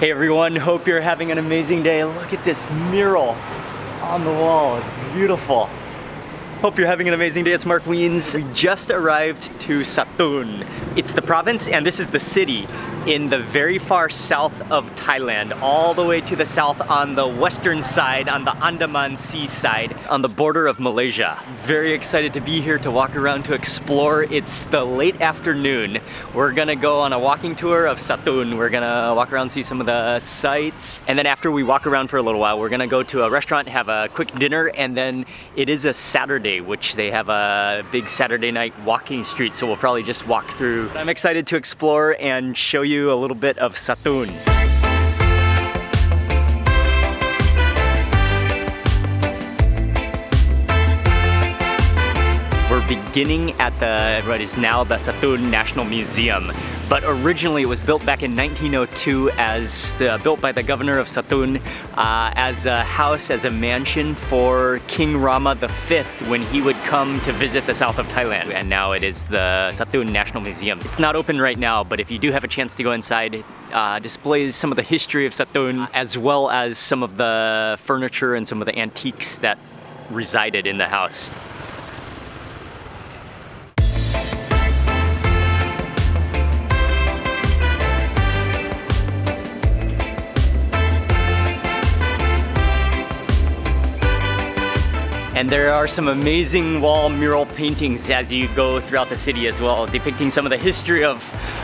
Hey everyone, hope you're having an amazing day. Look at this mural on the wall, it's beautiful. Hope you're having an amazing day. It's Mark Wiens. We just arrived to Satun. It's the province and this is the city in the very far south of Thailand, all the way to the south on the western side, on the Andaman Sea side, on the border of Malaysia. Very excited to be here to walk around, to explore. It's the late afternoon. We're gonna go on a walking tour of Satun. We're gonna walk around, see some of the sights. And then after we walk around for a little while, we're gonna go to a restaurant, have a quick dinner, and then it is a Saturday, which they have a big Saturday night walking street, so we'll probably just walk through. I'm excited to explore and show you a little bit of Satun. We're beginning at what is now the Satun National Museum. But originally it was built back in 1902 built by the governor of Satun as a house, as a mansion for King Rama V when he would come to visit the south of Thailand. And now it is the Satun National Museum. It's not open right now, but if you do have a chance to go inside, displays some of the history of Satun as well as some of the furniture and some of the antiques that resided in the house. And there are some amazing wall mural paintings as you go throughout the city as well, depicting some of the history of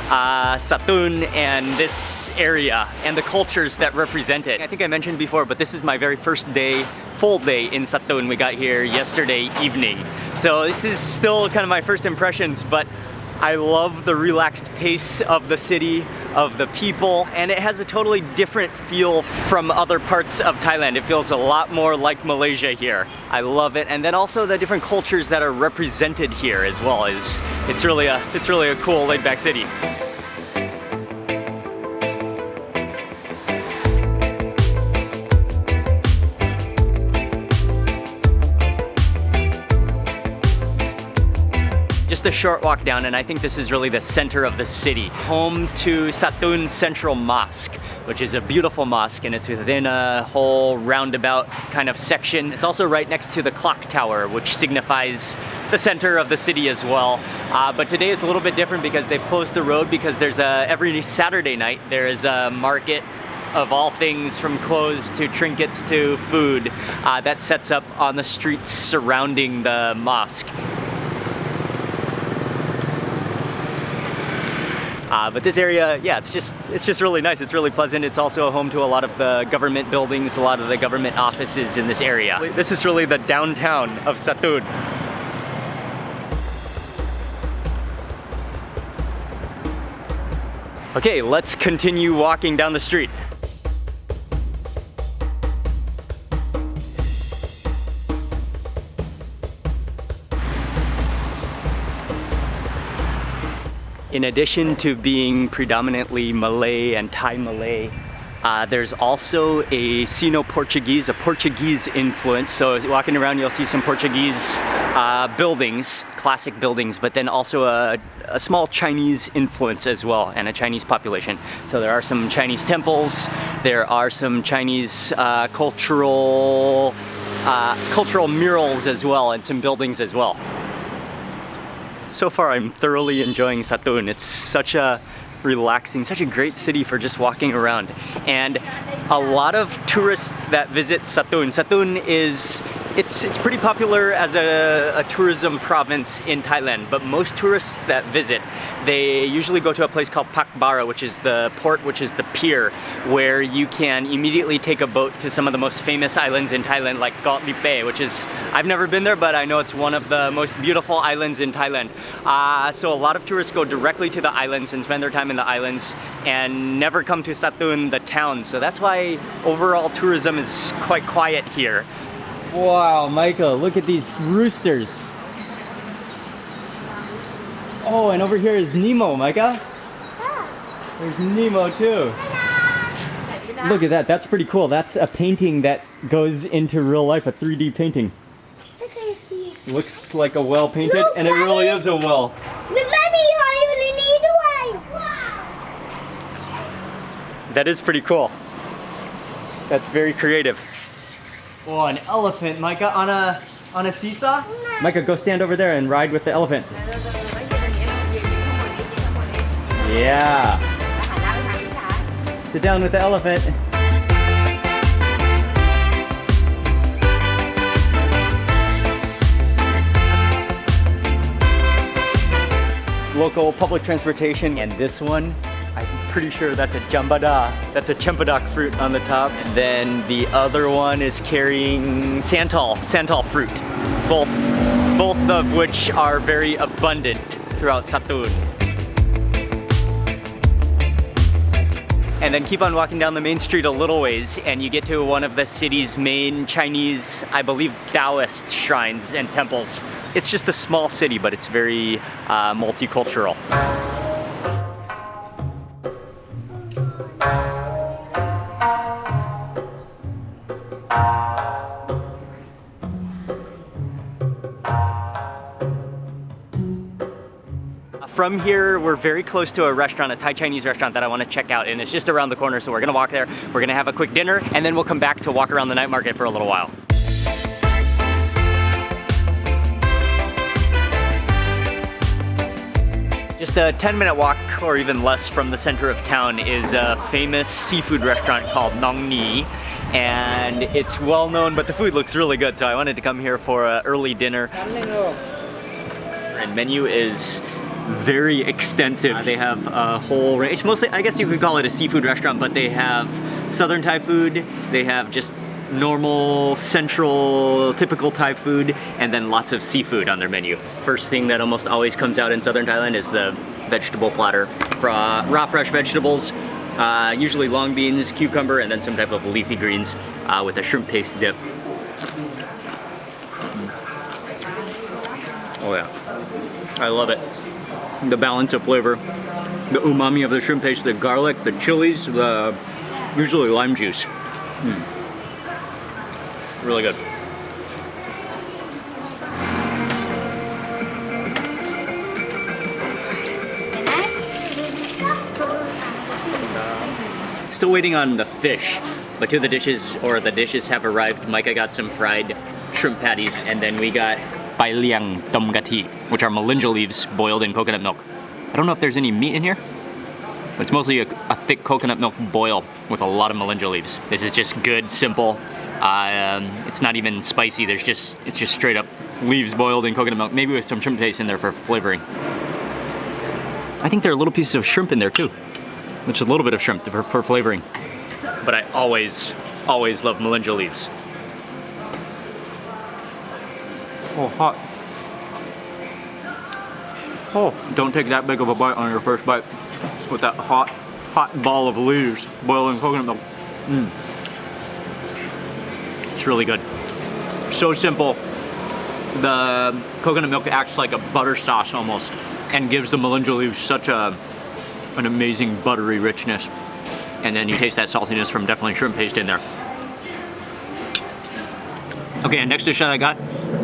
Satun and this area and the cultures that represent it. I think I mentioned before, but this is my very first day, full day in Satun. We got here yesterday evening. So this is still kind of my first impressions, but I love the relaxed pace of the city, of the people, and it has a totally different feel from other parts of Thailand. It feels a lot more like Malaysia here. I love it, and then also the different cultures that are represented here as well. It's really a cool, laid-back city. Just a short walk down, and I think this is really the center of the city. Home to Satun Central Mosque, which is a beautiful mosque, and it's within a whole roundabout kind of section. It's also right next to the clock tower, which signifies the center of the city as well. But today is a little bit different because they've closed the road, because every Saturday night there is a market of all things, from clothes to trinkets to food, that sets up on the streets surrounding the mosque. But this area, yeah, it's just really nice. It's really pleasant. It's also a home to a lot of the government buildings, a lot of the government offices in this area. This is really the downtown of Satun. Okay, let's continue walking down the street. In addition to being predominantly Malay and Thai Malay, there's also a Sino-Portuguese, a Portuguese influence. So as you're walking around, you'll see some Portuguese buildings, classic buildings, but then also a small Chinese influence as well, and a Chinese population. So there are some Chinese temples, there are some Chinese cultural murals as well, and some buildings as well. So far, I'm thoroughly enjoying Satun. It's such a relaxing, such a great city for just walking around. And a lot of tourists that visit Satun. Satun it's pretty popular as a tourism province in Thailand, but most tourists that visit, they usually go to a place called Pak Bara, which is the port, which is the pier, where you can immediately take a boat to some of the most famous islands in Thailand, like Got Lipe, which is, I've never been there, but I know it's one of the most beautiful islands in Thailand. So a lot of tourists go directly to the islands and spend their time in the islands and never come to Satun, the town. So that's why overall tourism is quite quiet here. Wow, Michael, look at these roosters. Oh, and over here is Nemo, Micah. There's Nemo too. Look at that, that's pretty cool. That's a painting that goes into real life, a 3D painting. Looks like a well painted, and it really is a well. That is pretty cool. That's very creative. Oh, an elephant, Micah, on a seesaw? Micah, go stand over there and ride with the elephant. Yeah. Sit down with the elephant. Local public transportation, and this one, I'm pretty sure that's a jambada. That's a chambadak fruit on the top. And then the other one is carrying santal fruit. Both of which are very abundant throughout Satun. And then keep on walking down the main street a little ways and you get to one of the city's main Chinese, I believe, Taoist shrines and temples. It's just a small city, but it's very multicultural. From here, we're very close to a restaurant, a Thai Chinese restaurant that I want to check out, and it's just around the corner, so we're gonna walk there, we're gonna have a quick dinner, and then we'll come back to walk around the night market for a little while. Just a 10-minute walk, or even less, from the center of town is a famous seafood restaurant called Nong Nee, and it's well known, but the food looks really good, so I wanted to come here for an early dinner. And menu is very extensive. They have a whole range. Mostly, I guess you could call it a seafood restaurant, but they have Southern Thai food, they have just normal, central, typical Thai food, and then lots of seafood on their menu. First thing that almost always comes out in Southern Thailand is the vegetable platter. Raw fresh vegetables, usually long beans, cucumber, and then some type of leafy greens with a shrimp paste dip. Oh yeah, I love it. The balance of flavor, the umami of the shrimp paste, the garlic, the chilies, the usually lime juice. Really good. Still waiting on the fish, but the dishes have arrived. Micah got some fried shrimp patties, and then we got pai liang tom gati, which are melinja leaves boiled in coconut milk. I don't know if there's any meat in here. It's mostly a thick coconut milk boil with a lot of melinja leaves. This is just good, simple. It's not even spicy. It's just straight up leaves boiled in coconut milk, maybe with some shrimp paste in there for flavoring. I think there are little pieces of shrimp in there too, which is a little bit of shrimp for flavoring. But I always love melinja leaves. Oh, hot. Oh, don't take that big of a bite on your first bite with that hot ball of leaves boiled in coconut milk. It's really good. So simple. The coconut milk acts like a butter sauce almost and gives the melinja leaves such an amazing buttery richness. And then you taste that saltiness from definitely shrimp paste in there. Okay, and next dish that I got,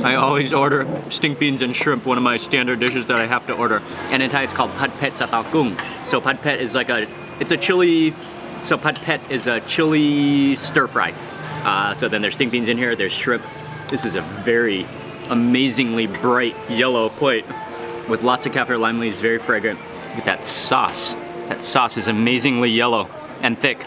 I always order stink beans and shrimp, one of my standard dishes that I have to order. And in Thai it's called pad pet satao gung. So pad pet is like it's a chili, so pad pet is a chili stir fry. So then there's stink beans in here, there's shrimp. This is a very amazingly bright yellow plate with lots of kaffir lime leaves, very fragrant. Look at that sauce. That sauce is amazingly yellow and thick.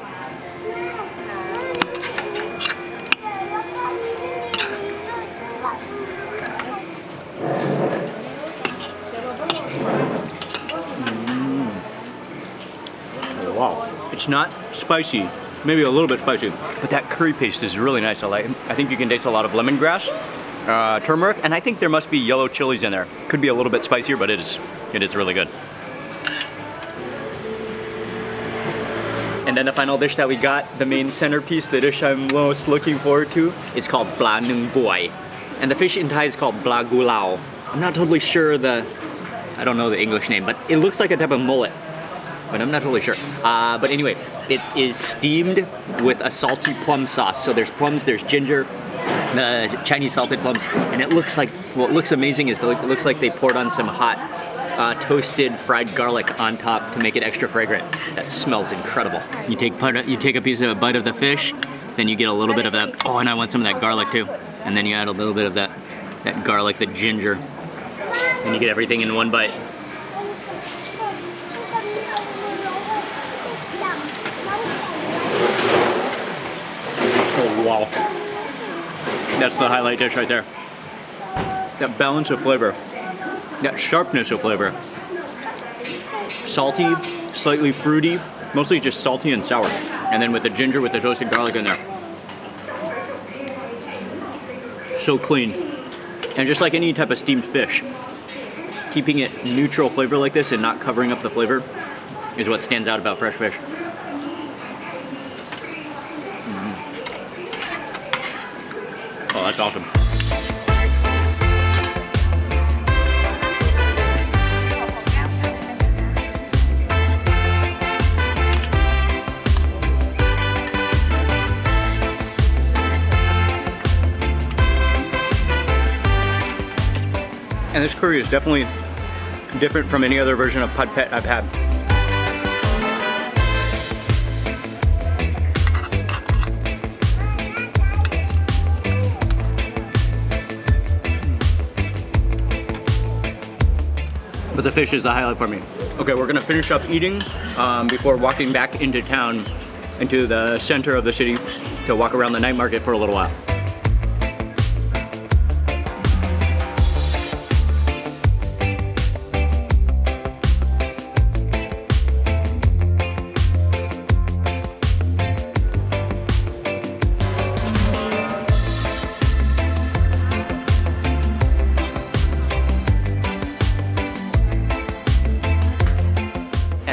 Wow, it's not spicy, maybe a little bit spicy, but that curry paste is really nice. I think you can taste a lot of lemongrass, turmeric, and I think there must be yellow chilies in there. Could be a little bit spicier, but it is really good. And then the final dish that we got, the main centerpiece, the dish I'm most looking forward to, is called pla nung buai. And the fish in Thai is called bla gulao. I'm not totally sure I don't know the English name, but it looks like a type of mullet. But I'm not totally sure. But anyway, it is steamed with a salty plum sauce. So there's plums, there's ginger, the Chinese salted plums, and it looks like, what looks amazing is it looks like they poured on some hot toasted fried garlic on top to make it extra fragrant. That smells incredible. You take a bite of the fish, then you get a little bit of that. Oh, and I want some of that garlic too. And then you add a little bit of that garlic, the ginger, and you get everything in one bite. Oh wow, that's the highlight dish right there. That balance of flavor, that sharpness of flavor. Salty, slightly fruity, mostly just salty and sour. And then with the ginger, with the toasted garlic in there. So clean. And just like any type of steamed fish, keeping it neutral flavor like this and not covering up the flavor is what stands out about fresh fish. Oh, that's awesome. And this curry is definitely different from any other version of pad pet I've had. But the fish is the highlight for me. Okay, we're gonna finish up eating before walking back into town, into the center of the city to walk around the night market for a little while.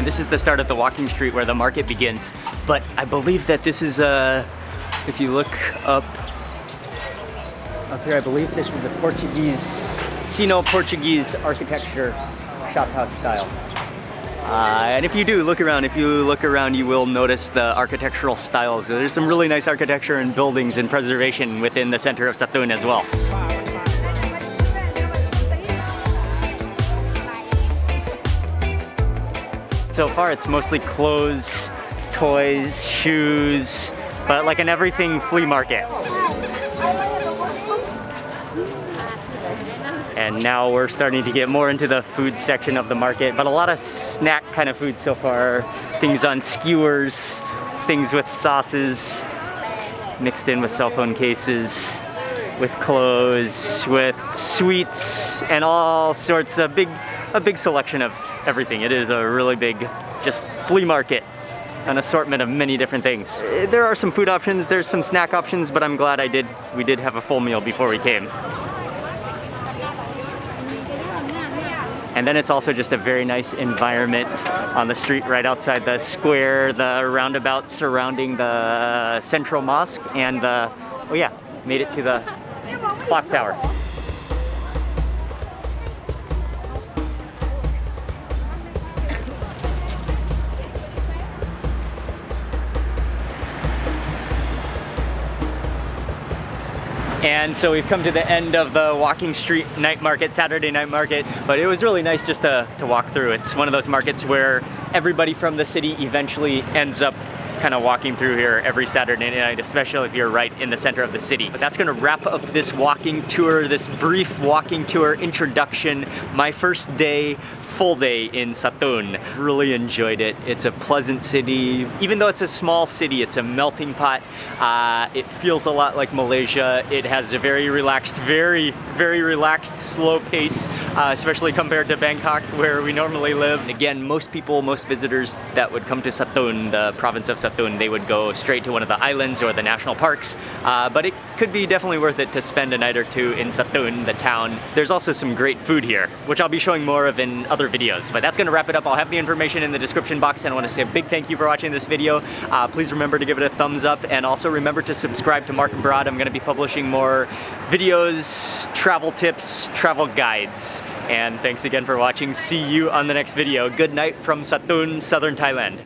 This is the start of the walking street where the market begins, but I believe that this is if you look up here, I believe this is a Portuguese, Sino-Portuguese architecture shophouse style. And if you do look around, you will notice the architectural styles. There's some really nice architecture and buildings and preservation within the center of Satun as well. So far it's mostly clothes, toys, shoes, but like an everything flea market. And now we're starting to get more into the food section of the market, but a lot of snack kind of food so far. Things on skewers, things with sauces, mixed in with cell phone cases, with clothes, with sweets, and all sorts of a big selection of everything. It is a really big, just flea market, an assortment of many different things. There are some food options, there's some snack options, but I'm glad we did have a full meal before we came. And then it's also just a very nice environment on the street right outside the square, the roundabout surrounding the Central Mosque, and oh yeah, made it to the clock tower. And so we've come to the end of the walking street night market, Saturday night market, but it was really nice just to walk through. It's one of those markets where everybody from the city eventually ends up kind of walking through here every Saturday night, especially if you're right in the center of the city. But that's gonna wrap up this walking tour, this brief walking tour introduction. My first day, full day in Satun. Really enjoyed it. It's a pleasant city. Even though it's a small city, it's a melting pot. It feels a lot like Malaysia. It has a very relaxed, very relaxed, slow pace, especially compared to Bangkok, where we normally live. And again, most visitors that would come to Satun, the province of Satun, they would go straight to one of the islands or the national parks. But it could be definitely worth it to spend a night or two in Satun, the town. There's also some great food here, which I'll be showing more of in other videos. But that's gonna wrap it up. I'll have the information in the description box, and I want to say a big thank you for watching this video. Please remember to give it a thumbs up, and also remember to subscribe to Mark Abroad. I'm gonna be publishing more videos, travel tips, travel guides. And thanks again for watching. See you on the next video. Good night from Satun, southern Thailand.